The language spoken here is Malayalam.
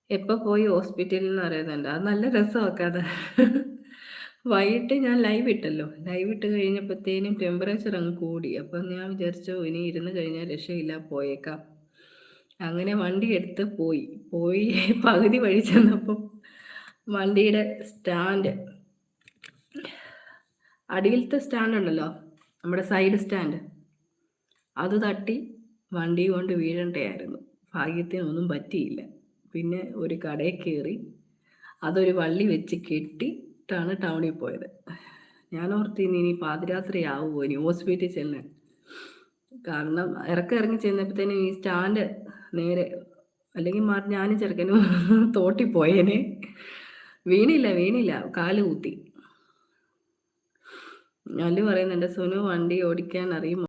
എപ്പോ പോയി ഹോസ്പിറ്റലിൽ എന്ന് പറയുന്നുണ്ട്. അത് നല്ല രസമാ കഥ. വൈകിട്ട് ഞാൻ ലൈവ് ഇട്ടല്ലോ. ലൈവ് ഇട്ട് കഴിഞ്ഞപ്പത്തേനും ടെമ്പറേച്ചർ അങ്ങ് കൂടി. അപ്പം ഞാൻ വിചാരിച്ചു ഇനി ഇരുന്ന് കഴിഞ്ഞാൽ രക്ഷയില്ല പോയേക്കാം. അങ്ങനെ വണ്ടി എടുത്ത് പോയി. പോയി പകുതി വഴി ചെന്നപ്പം വണ്ടിയുടെ സ്റ്റാൻഡ് അടിയിലത്തെ സ്റ്റാൻഡ് ഉണ്ടല്ലോ, നമ്മുടെ സൈഡ് സ്റ്റാൻഡ്, അത് തട്ടി വണ്ടി കൊണ്ട് വീഴണ്ടായിരുന്നു. ഭാഗ്യത്തിനൊന്നും പറ്റിയില്ല. പിന്നെ ഒരു കടയിൽ കയറി അതൊരു വള്ളി വെച്ച് കെട്ടിയിട്ടാണ് ടൗണിൽ പോയത്. ഞാൻ ഓർത്ത് ഇനി പാതിരാത്രി ആവുമോ ഇനി ഹോസ്പിറ്റലിൽ ചെല്ലാൻ. കാരണം ഇറങ്ങി ചെന്നപ്പോഴത്തേനും ഈ സ്റ്റാൻഡ് നേരെ, അല്ലെങ്കിൽ ഞാനും ചെറുക്കനും തോട്ടിൽ പോയേനെ. വീണില്ല വീണില്ല, കാല് കുത്തി. അല്ലു പറയുന്നുണ്ട് സുനു വണ്ടി ഓടിക്കാൻ അറിയുമോ?